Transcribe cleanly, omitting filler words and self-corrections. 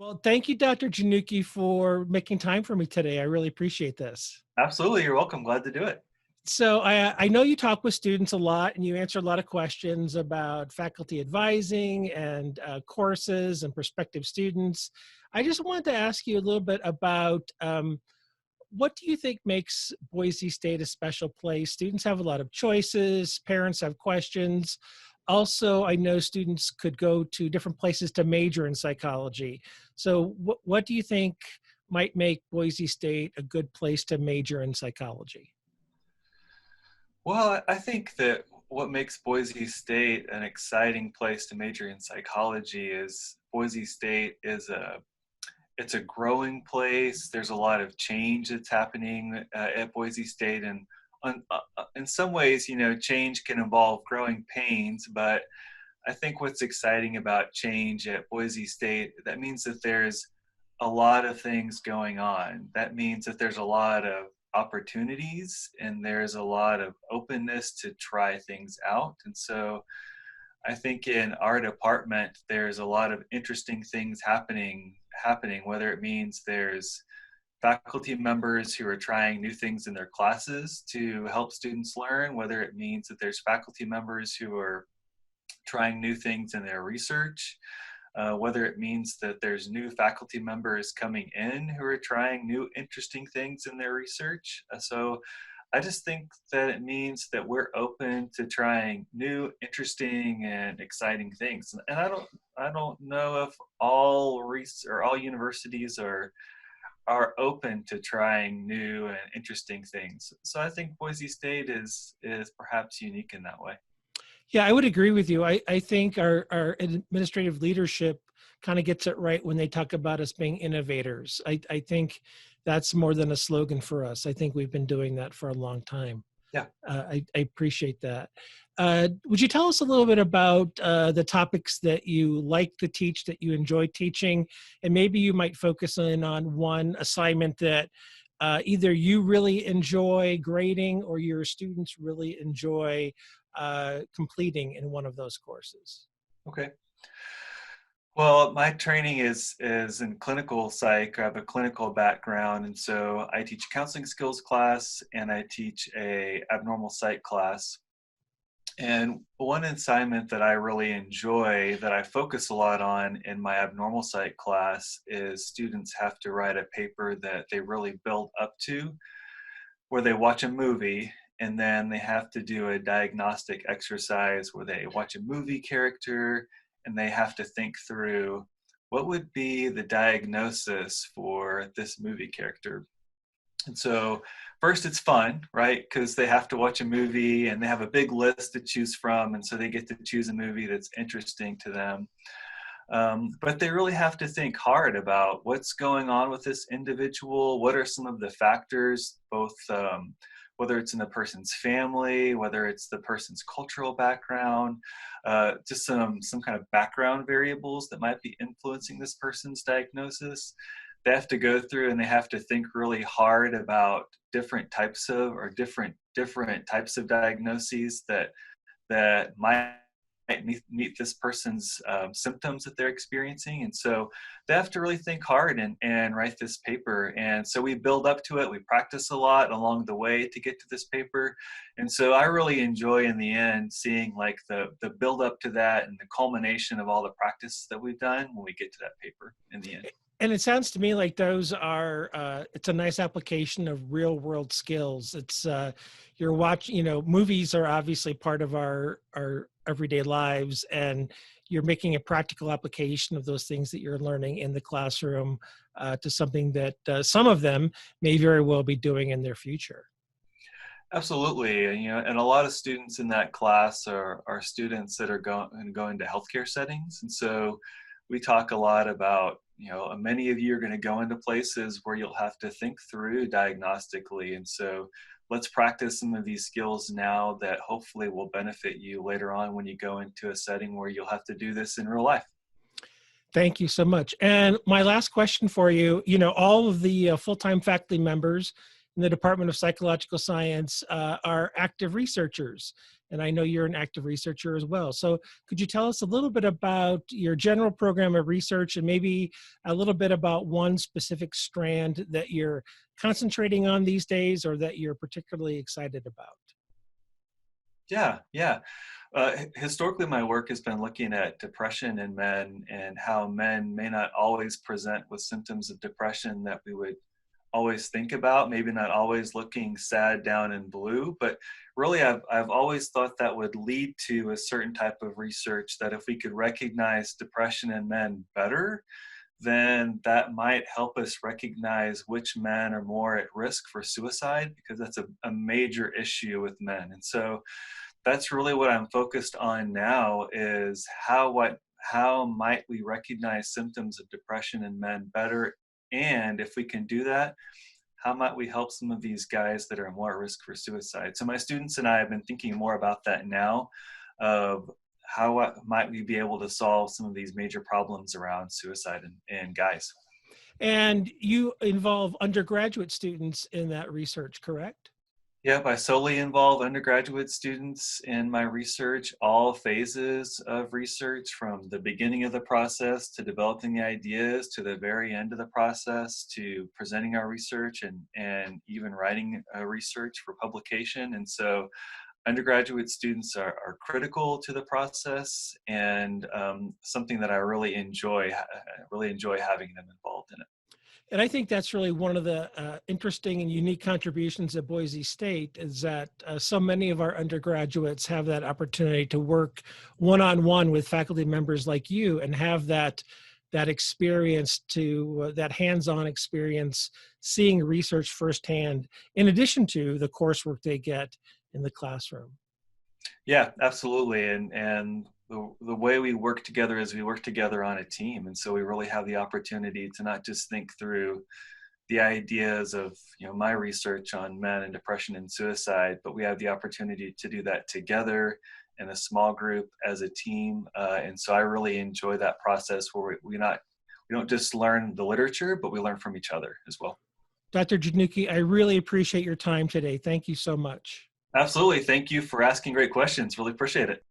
Well, thank you, Dr. Genuchi, for making time for me today. I really appreciate this. Absolutely, you're welcome. Glad to do it. So I know you talk with students a lot and you answer a lot of questions about faculty advising and courses and prospective students. I just wanted to ask you a little bit about what do you think makes Boise State a special place? Students have a lot of choices, parents have questions. Also, I know students could go to different places to major in psychology. So what do you think might make Boise State a good place to major in psychology? Well, I think that what makes Boise State an exciting place to major in psychology is Boise State is it's a growing place. There's a lot of change that's happening at Boise State, and in some ways, change can involve growing pains. But I think what's exciting about change at Boise State, that means that there's a lot of things going on. That means that there's a lot of opportunities and there's a lot of openness to try things out. And so I think in our department, there's a lot of interesting things happening, whether it means there's faculty members who are trying new things in their classes to help students learn, whether it means that there's faculty members who are trying new things in their research, whether it means that there's new faculty members coming in who are trying new interesting things in their research. So I just think that it means that we're open to trying new, interesting, and exciting things. And I don't know if all universities are open to trying new and interesting things. So I think Boise State is perhaps unique in that way. Yeah, I would agree with you. I think our administrative leadership kind of gets it right when they talk about us being innovators. I think that's more than a slogan for us. I think we've been doing that for a long time. Yeah. I appreciate that. Would you tell us a little bit about the topics that you like to teach, that you enjoy teaching, and maybe you might focus in on one assignment that either you really enjoy grading or your students really enjoy completing in one of those courses? Okay. Well, my training is in clinical psych. I have a clinical background, and so I teach a counseling skills class and I teach a abnormal psych class. And one assignment that I really enjoy, that I focus a lot on in my abnormal psych class, is students have to write a paper that they really build up to, where they watch a movie and then they have to do a diagnostic exercise where they watch a movie character and they have to think through what would be the diagnosis for this movie character. And so first it's fun, right? Because they have to watch a movie and they have a big list to choose from. And so they get to choose a movie that's interesting to them. But they really have to think hard about what's going on with this individual. What are some of the factors, both whether it's in the person's family, whether it's the person's cultural background, just some kind of background variables that might be influencing this person's diagnosis. They have to go through and they have to think really hard about different types of diagnoses that might meet this person's symptoms that they're experiencing. And so they have to really think hard and write this paper. And so we build up to it. We practice a lot along the way to get to this paper. And so I really enjoy in the end seeing like the build up to that and the culmination of all the practice that we've done when we get to that paper in the end. And it sounds to me like those are, it's a nice application of real world skills. It's, you're watching, movies are obviously part of our everyday lives, and you're making a practical application of those things that you're learning in the classroom to something that some of them may very well be doing in their future. Absolutely. And a lot of students in that class are students that are going to healthcare settings. And so we talk a lot about, many of you are going to go into places where you'll have to think through diagnostically. And so let's practice some of these skills now that hopefully will benefit you later on when you go into a setting where you'll have to do this in real life. Thank you so much. And my last question for you, all of the full-time faculty members in the Department of Psychological Science are active researchers. and I know you're an active researcher as well. So could you tell us a little bit about your general program of research and maybe a little bit about one specific strand that you're concentrating on these days or that you're particularly excited about? Yeah, yeah. Historically, my work has been looking at depression in men and how men may not always present with symptoms of depression that we would always think about, maybe not always looking sad, down, and blue, but really I've always thought that would lead to a certain type of research that if we could recognize depression in men better, then that might help us recognize which men are more at risk for suicide, because that's a major issue with men. And so that's really what I'm focused on now is how might we recognize symptoms of depression in men better, and if we can do that, how might we help some of these guys that are more at risk for suicide. So my students and I have been thinking more about that now, of how might we be able to solve some of these major problems around suicide in guys. And you involve undergraduate students in that research, correct? Yep, I solely involve undergraduate students in my research, all phases of research, from the beginning of the process to developing the ideas to the very end of the process to presenting our research and even writing research for publication. And so undergraduate students are critical to the process, and something that I really enjoy having them involved in it. And I think that's really one of the interesting and unique contributions at Boise State is that so many of our undergraduates have that opportunity to work one-on-one with faculty members like you and have that experience to that hands-on experience, seeing research firsthand, in addition to the coursework they get in the classroom. Yeah, absolutely. And the way we work together is we work together on a team. And so we really have the opportunity to not just think through the ideas of, my research on men and depression and suicide, but we have the opportunity to do that together in a small group as a team. And so I really enjoy that process where we don't just learn the literature, but we learn from each other as well. Dr. Januki, I really appreciate your time today. Thank you so much. Absolutely. Thank you for asking great questions. Really appreciate it.